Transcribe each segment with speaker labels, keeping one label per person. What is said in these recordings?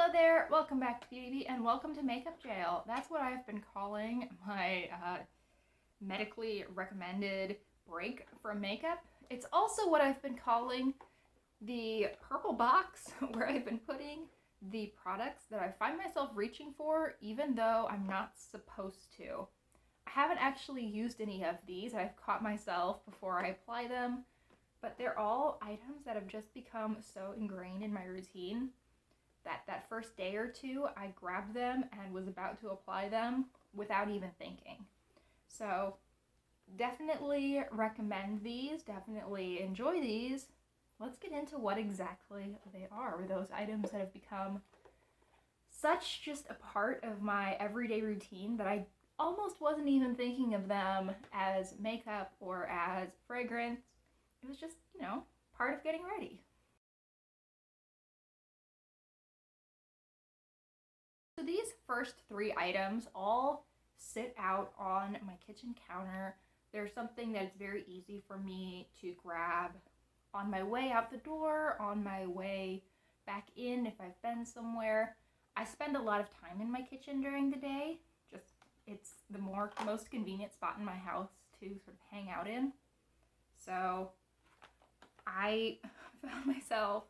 Speaker 1: Hello there, welcome back to Beauty and welcome to Makeup Jail. That's what I've been calling my medically recommended break from makeup. It's also what I've been calling the purple box where I've been putting the products that I find myself reaching for even though I'm not supposed to. I haven't actually used any of these. I've caught myself before I apply them, but they're all items that have just become so ingrained in my routine that first day or two, I grabbed them and was about to apply them without even thinking. So definitely recommend these, definitely enjoy these. Let's get into what exactly they are, those items that have become such just a part of my everyday routine that I almost wasn't even thinking of them as makeup or as fragrance. It was just, part of getting ready. So these first three items all sit out on my kitchen counter. They're something that's very easy for me to grab on my way out the door, on my way back in if I've been somewhere. I spend a lot of time in my kitchen during the day. It's the most convenient spot in my house to sort of hang out in. So I found myself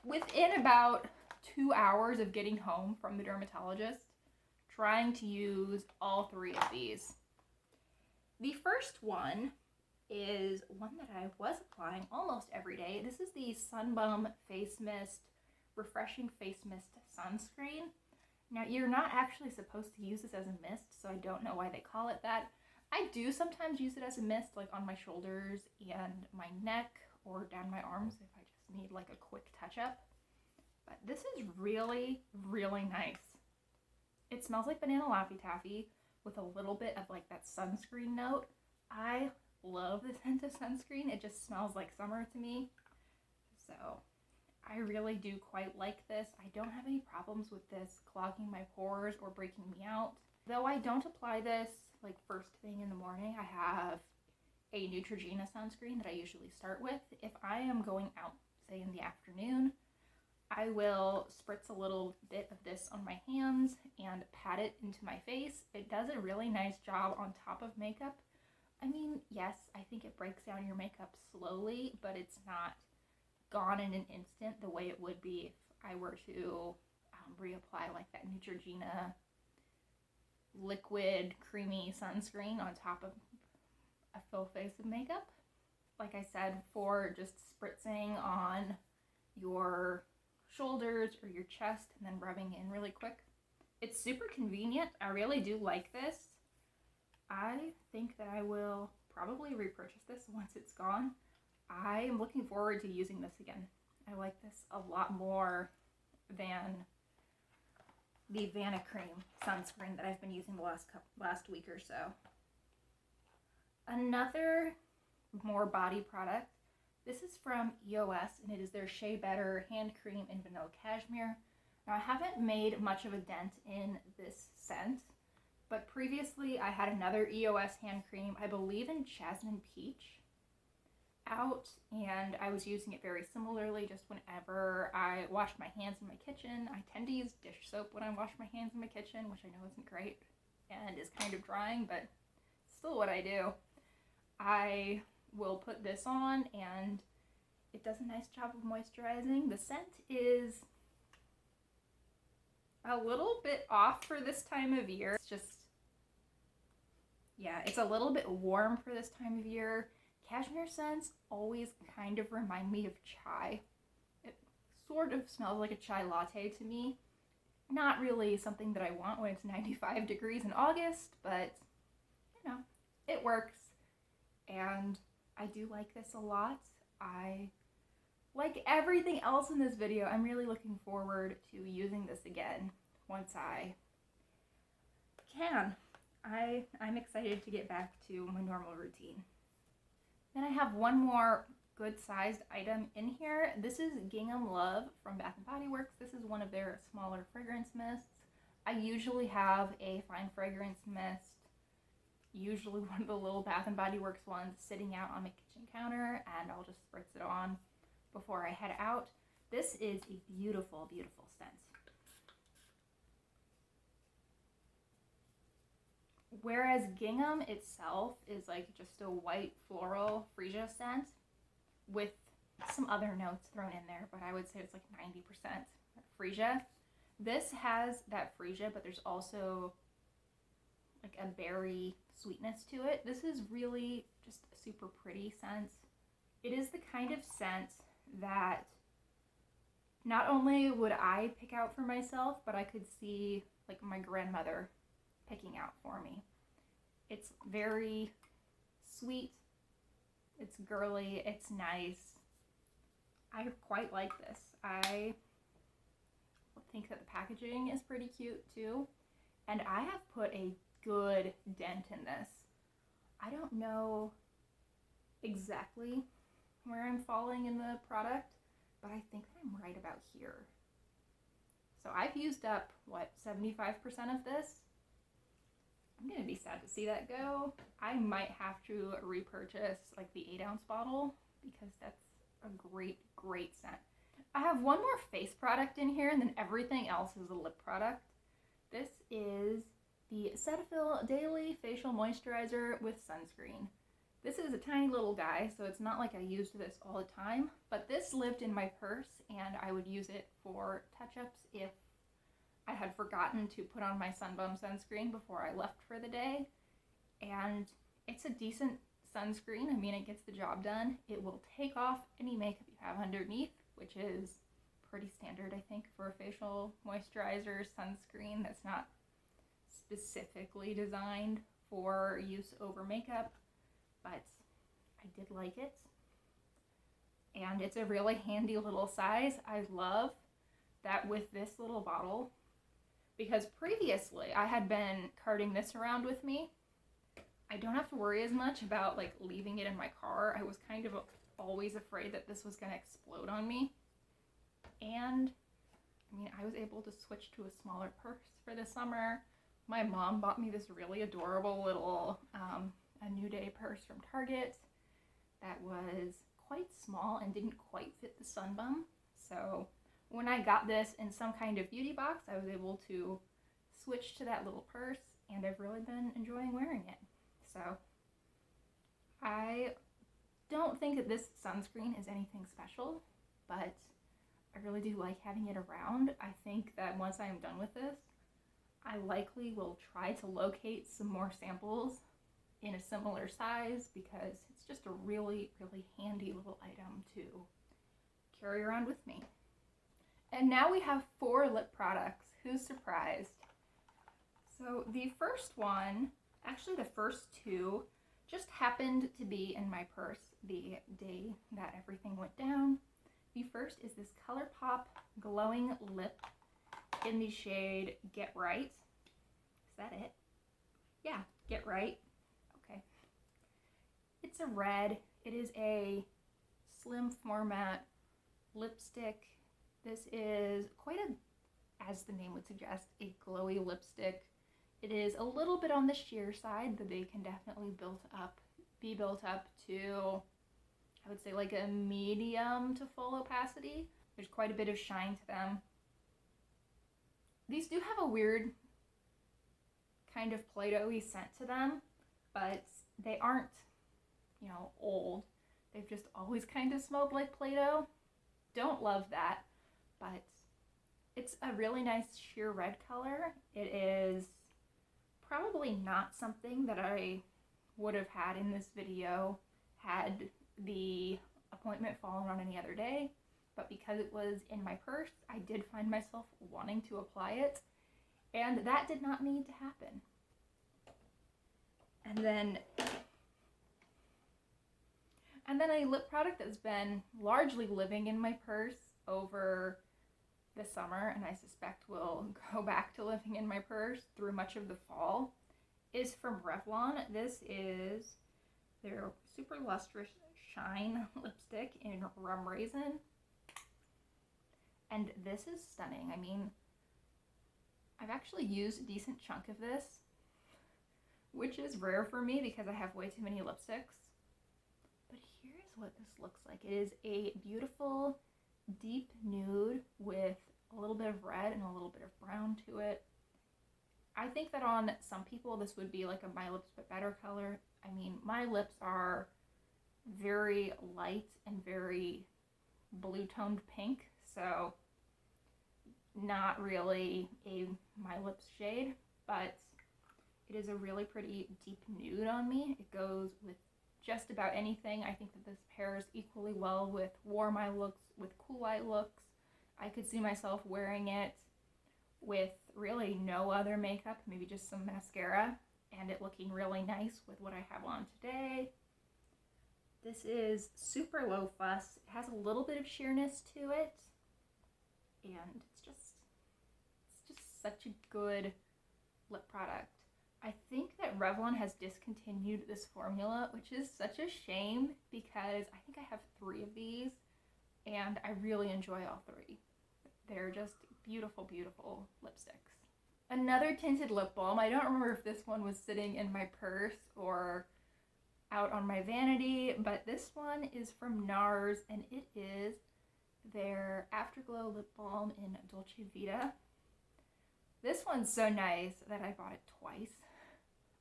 Speaker 1: within about 2 hours of getting home from the dermatologist trying to use all three of these. The first one is one that I was applying almost every day. This is the Balm Face Mist Refreshing Face Mist Sunscreen. Now, you're not actually supposed to use this as a mist, so I don't know why they call it that. I do sometimes use it as a mist, like on my shoulders and my neck or down my arms if I just need like a quick touch-up. But this is really, really nice. It smells like banana Laffy Taffy with a little bit of like that sunscreen note. I love the scent of sunscreen. It just smells like summer to me. So I really do quite like this. I don't have any problems with this clogging my pores or breaking me out. Though I don't apply this like first thing in the morning, I have a Neutrogena sunscreen that I usually start with. If I am going out, say in the afternoon, I will spritz a little bit of this on my hands and pat it into my face. It does a really nice job on top of makeup. I mean, yes, I think it breaks down your makeup slowly, but it's not gone in an instant the way it would be if I were to reapply like that Neutrogena liquid creamy sunscreen on top of a full face of makeup. Like I said, for just spritzing on your shoulders or your chest and then rubbing in really quick. It's super convenient. I really do like this. I think that I will probably repurchase this once it's gone. I am looking forward to using this again. I like this a lot more than the Vanna Cream sunscreen that I've been using the last week or so. Another more body product. This is from EOS, and it is their Shea Better Hand Cream in Vanilla Cashmere. Now, I haven't made much of a dent in this scent, but previously I had another EOS hand cream, I believe in Jasmine Peach, out, and I was using it very similarly just whenever I wash my hands in my kitchen. I tend to use dish soap when I wash my hands in my kitchen, which I know isn't great and is kind of drying, but still what I do. I will put this on and it does a nice job of moisturizing. The scent is a little bit off for this time of year. It's just, yeah, it's a little bit warm for this time of year. Cashmere scents always kind of remind me of chai. It sort of smells like a chai latte to me. Not really something that I want when it's 95 degrees in August, but it works. And I do like this a lot. I like everything else in this video. I'm really looking forward to using this again once I can. I'm excited to get back to my normal routine. Then I have one more good-sized item in here. This is Gingham Love from Bath & Body Works. This is one of their smaller fragrance mists. I usually have a fine fragrance mist, usually one of the little Bath & Body Works ones, sitting out on my kitchen counter, and I'll just spritz it on before I head out. This is a beautiful, beautiful scent. Whereas gingham itself is like just a white floral freesia scent with some other notes thrown in there, but I would say it's like 90% freesia. This has that freesia, but there's also like a berry sweetness to it. This is really just a super pretty scent. It is the kind of scent that not only would I pick out for myself, but I could see like my grandmother picking out for me. It's very sweet, it's girly, it's nice. I quite like this. I think that the packaging is pretty cute too, and I have put a good dent in this. I don't know exactly where I'm falling in the product, but I think that I'm right about here. So I've used up, what, 75% of this? I'm gonna be sad to see that go. I might have to repurchase like the 8-ounce bottle because that's a great, great scent. I have one more face product in here and then everything else is a lip product. This is the Cetaphil Daily Facial Moisturizer with Sunscreen. This is a tiny little guy, so it's not like I used this all the time, but this lived in my purse and I would use it for touch-ups if I had forgotten to put on my Sun Balm sunscreen before I left for the day. And it's a decent sunscreen. I mean, it gets the job done. It will take off any makeup you have underneath, which is pretty standard, I think, for a facial moisturizer sunscreen that's not specifically designed for use over makeup, but I did like it. And it's a really handy little size. I love that with this little bottle, because previously I had been carting this around with me. I don't have to worry as much about like leaving it in my car. I was kind of always afraid that this was going to explode on me. And I mean, I was able to switch to a smaller purse for the summer. My mom bought me this really adorable little a New Day purse from Target that was quite small and didn't quite fit the Sun Balm. So when I got this in some kind of beauty box, I was able to switch to that little purse, and I've really been enjoying wearing it. So I don't think that this sunscreen is anything special, but I really do like having it around. I think that once I am done with this, I likely will try to locate some more samples in a similar size because it's just a really, really handy little item to carry around with me. And now we have 4 lip products. Who's surprised? So the first one, actually the first 2, just happened to be in my purse the day that everything went down. The first is this ColourPop Glowing Lip in the shade Get Right. Is that it? Yeah, Get Right. Okay. It's a red. It is a slim format lipstick. This is quite a, as the name would suggest, a glowy lipstick. It is a little bit on the sheer side, but they can definitely be built up to, I would say, like a medium to full opacity. There's quite a bit of shine to them. These do have a weird kind of Play-Doh-y scent to them, but they aren't, you know, old. They've just always kind of smelled like Play-Doh. Don't love that, but it's a really nice sheer red color. It is probably not something that I would have had in this video had the appointment fallen on any other day, but because it was in my purse, I did find myself wanting to apply it, and that did not need to happen. And then a lip product that's been largely living in my purse over the summer, and I suspect will go back to living in my purse through much of the fall, is from Revlon. This is their Super Lustrous Shine lipstick in Rum Raisin. And this is stunning. I mean, I've actually used a decent chunk of this, which is rare for me because I have way too many lipsticks. But here's what this looks like. It is a beautiful deep nude with a little bit of red and a little bit of brown to it. I think that on some people this would be like a My Lips But Better color. I mean, my lips are very light and very blue toned pink, so not really a My Lips shade, but it is a really pretty deep nude on me. It goes with just about anything. I think that this pairs equally well with warm eye looks, with cool eye looks. I could see myself wearing it with really no other makeup, maybe just some mascara, and it looking really nice with what I have on today. This is super low fuss. It has a little bit of sheerness to it, and it's just such a good lip product. I think that Revlon has discontinued this formula, which is such a shame because I think I have 3 of these and I really enjoy all 3. They're just beautiful, beautiful lipsticks. Another tinted lip balm. I don't remember if this one was sitting in my purse or out on my vanity, but this one is from NARS and it is their Afterglow lip balm in Dolce Vita. This one's so nice that I bought it twice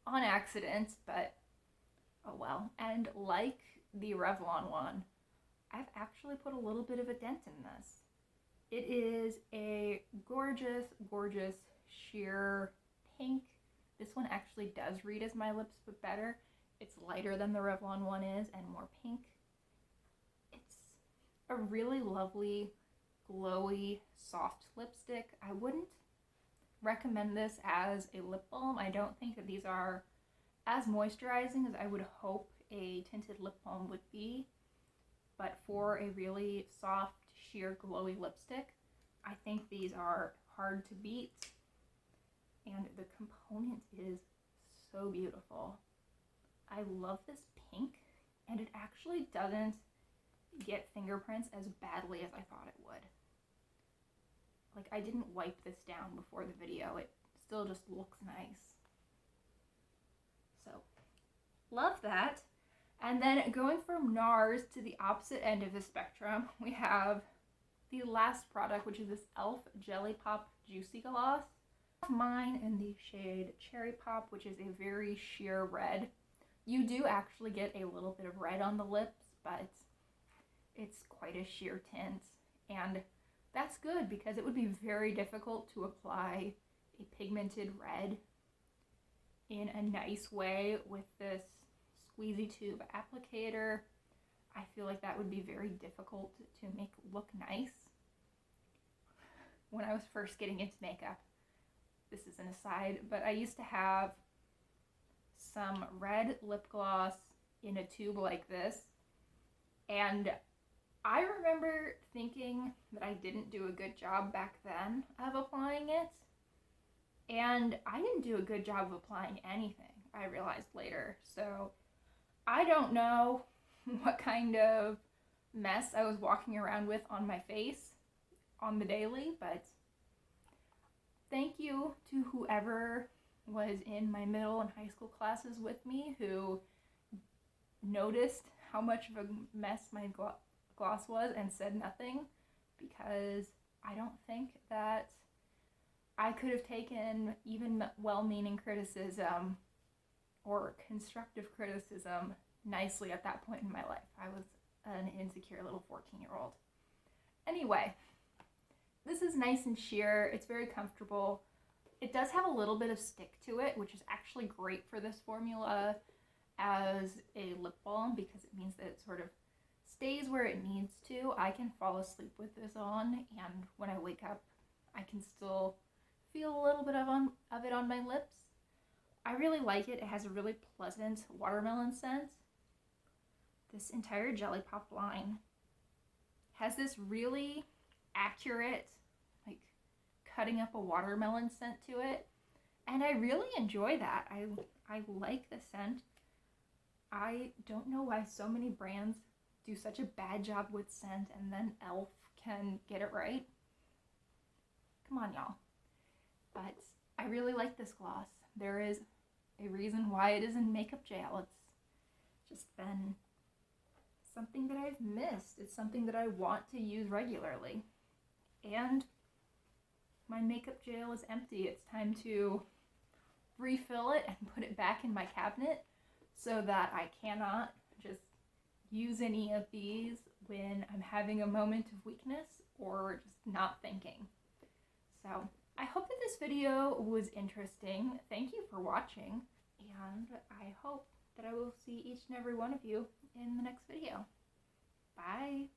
Speaker 1: on accident, but oh well. And like the Revlon one, I've actually put a little bit of a dent in this. It is a gorgeous, gorgeous sheer pink. This one actually does read as My Lips But Better. It's lighter than the Revlon one is and more pink. It's a really lovely, glowy, soft lipstick. I wouldn't recommend this as a lip balm. I don't think that these are as moisturizing as I would hope a tinted lip balm would be, but for a really soft, sheer, glowy lipstick, I think these are hard to beat, and the component is so beautiful. I love this pink, and it actually doesn't get fingerprints as badly as I thought it would. Like, I didn't wipe this down before the video. It still just looks nice. So, love that. And then going from NARS to the opposite end of the spectrum, we have the last product, which is this e.l.f. Jelly Pop Juicy Gloss. I have mine in the shade Cherry Pop, which is a very sheer red. You do actually get a little bit of red on the lips, but it's quite a sheer tint. And that's good because it would be very difficult to apply a pigmented red in a nice way with this squeezy tube applicator. I feel like that would be very difficult to make look nice. When I was first getting into makeup, this is an aside, but I used to have some red lip gloss in a tube like this, and I remember thinking that I didn't do a good job back then of applying it, and I didn't do a good job of applying anything, I realized later. So I don't know what kind of mess I was walking around with on my face on the daily, but thank you to whoever was in my middle and high school classes with me who noticed how much of a mess my gloss was and said nothing, because I don't think that I could have taken even well-meaning criticism or constructive criticism nicely at that point in my life. I was an insecure little 14-year-old. Anyway, this is nice and sheer. It's very comfortable. It does have a little bit of stick to it, which is actually great for this formula as a lip balm because it means that it sort of stays where it needs to. I can fall asleep with this on, and when I wake up, I can still feel a little bit of it on my lips. I really like it. It has a really pleasant watermelon scent. This entire Jelly Pop line has this really accurate, like, cutting up a watermelon scent to it, and I really enjoy that. I like the scent. I don't know why so many brands do such a bad job with scent and then e.l.f. can get it right. Come on, y'all. But I really like this gloss. There is a reason why it is in makeup jail. It's just been something that I've missed. It's something that I want to use regularly. And my makeup jail is empty. It's time to refill it and put it back in my cabinet so that I cannot just use any of these when I'm having a moment of weakness or just not thinking. So I hope that this video was interesting. Thank you for watching, and I hope that I will see each and every one of you in the next video. Bye!